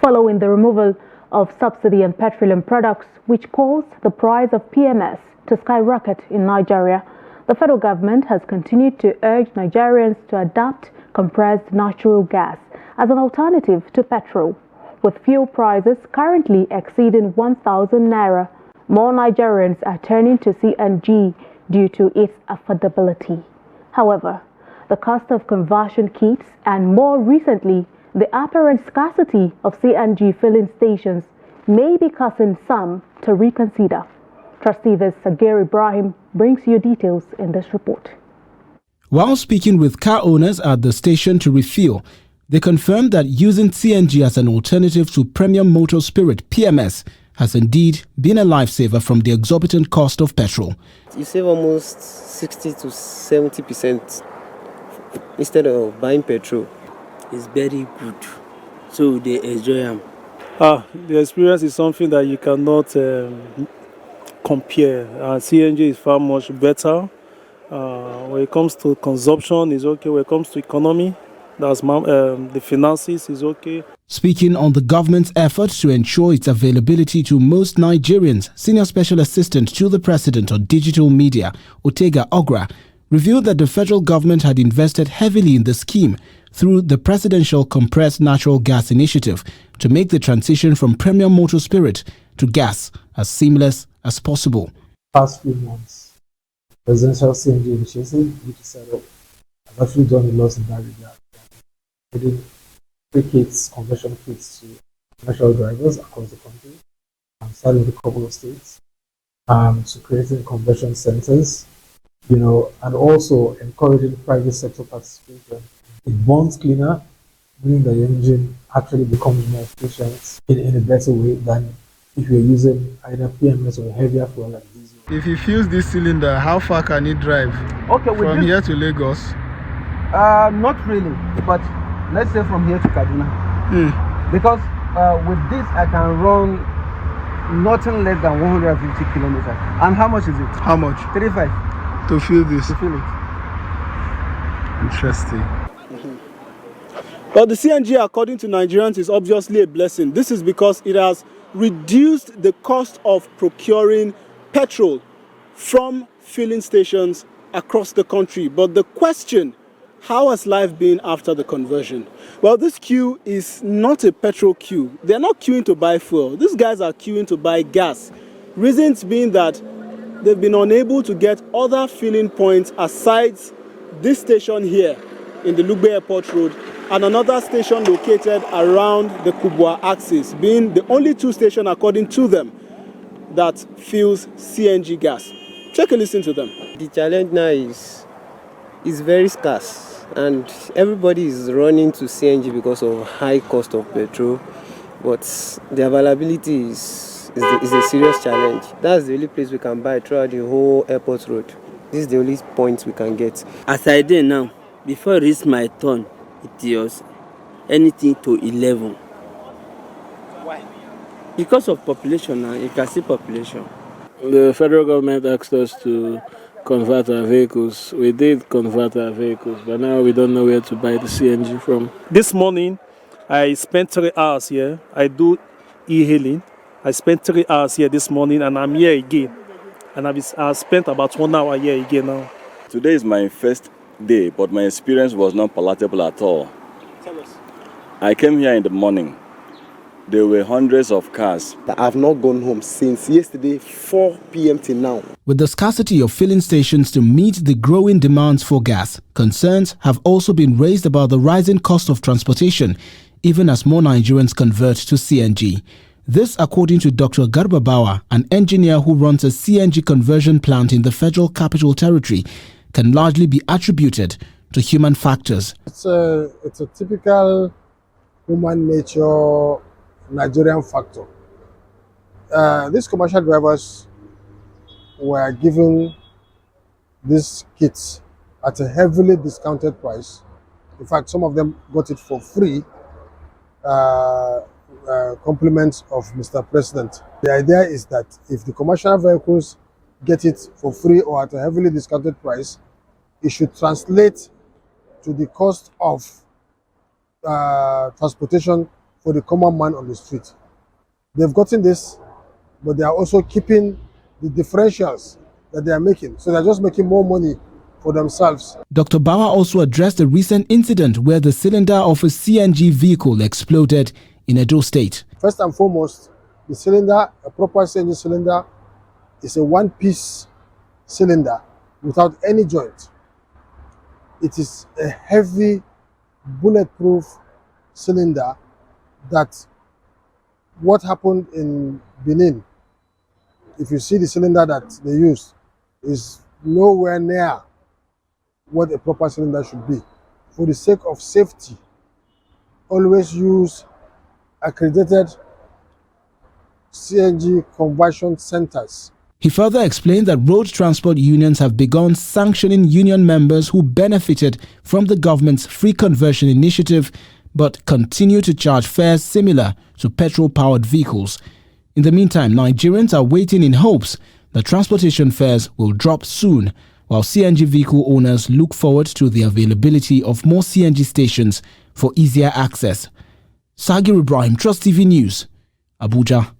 following the removal of subsidy on petroleum products, which caused the price of PMS to skyrocket in Nigeria. The federal government has continued to urge Nigerians to adopt compressed natural gas as an alternative to petrol. With fuel prices currently exceeding 1,000 naira, more Nigerians are turning to CNG due to its affordability. However, the cost of conversion kits and more recently, the apparent scarcity of CNG filling stations may be causing some to reconsider. Trustee Sagir Ibrahim brings you details in this report. While speaking with car owners at the station to refuel, they confirmed that using CNG as an alternative to premium motor spirit PMS has indeed been a lifesaver from the exorbitant cost of petrol. You save almost 60 to 70% instead of buying petrol. It's very good, so they enjoy them. The experience is something that you cannot compare. CNG is far much better. When it comes to consumption, is okay. When it comes to economy, the finances is okay. Speaking on the government's efforts to ensure its availability to most Nigerians, Senior Special Assistant to the President on Digital Media, Otega Ogra, revealed that the federal government had invested heavily in the scheme through the Presidential Compressed Natural Gas Initiative to make the transition from premium motor spirit to gas as seamless as possible. Past few months, Presidential CNG Initiative, which is set up, has actually done a lot in that regard. Giving free kits, conversion kits to commercial drivers across the country, starting with a couple of states, to creating conversion centers, and also encouraging private sector participation. It burns cleaner, meaning that the engine actually becomes more efficient in a better way than if you're using either PMS or heavier fuel like diesel. If you fuse this cylinder, how far can it drive? Okay, from here to Lagos? Not really, but let's say from here to Kaduna. Because with this, I can run nothing less than 150 kilometers. And how much is it? How much? 35. To fill this? To fill it. Interesting. But the CNG, according to Nigerians, is obviously a blessing. This is because it has reduced the cost of procuring petrol from filling stations across the country. But the question, how has life been after the conversion? Well, this queue is not a petrol queue. They're not queuing to buy fuel. These guys are queuing to buy gas. Reasons being that they've been unable to get other filling points aside this station here in the Lugbe Airport Road and another station located around the Kubwa axis, being the only two stations, according to them, that fills CNG gas. Take a listen to them. The challenge now is very scarce, and everybody is running to CNG because of high cost of petrol, but the availability is a serious challenge. That's the only place we can buy throughout the whole airport road. This is the only point we can get. As I did now, before I reach my turn, it was anything to 11. Why? Because of population now, you can see population. The federal government asked us to convert our vehicles. We did convert our vehicles, but now we don't know where to buy the CNG from. This morning, I spent 3 hours here. I do e-hailing. I spent 3 hours here this morning, and I'm here again. And I've spent about 1 hour here again now. Today is my first day, but my experience was not palatable at all. Tell us. I came here in the morning. There were hundreds of cars. I have not gone home since yesterday, 4 p.m. till now. With the scarcity of filling stations to meet the growing demands for gas, concerns have also been raised about the rising cost of transportation, even as more Nigerians convert to CNG. This, according to Dr. Garba Bawa, an engineer who runs a CNG conversion plant in the Federal Capital Territory, can largely be attributed to human factors. It's a typical human nature Nigerian factor. These commercial drivers were given these kits at a heavily discounted price. In fact, some of them got it for free. Compliments of Mr. President. The idea is that if the commercial vehicles get it for free or at a heavily discounted price, it should translate to the cost of transportation for the common man on the street. They've gotten this, but they are also keeping the differentials that they are making. So they're just making more money for themselves. Dr. Bawa also addressed a recent incident where the cylinder of a CNG vehicle exploded in Edo State. First and foremost, the cylinder, a proper CNG cylinder, is a one-piece cylinder without any joint. It is a heavy, bulletproof cylinder that what happened in Benin, if you see the cylinder that they use, is nowhere near what a proper cylinder should be. For the sake of safety, always use accredited CNG conversion centers. He further explained that road transport unions have begun sanctioning union members who benefited from the government's free conversion initiative but continue to charge fares similar to petrol-powered vehicles. In the meantime, Nigerians are waiting in hopes that transportation fares will drop soon, while CNG vehicle owners look forward to the availability of more CNG stations for easier access. Sagir Ibrahim, Trust TV News, Abuja.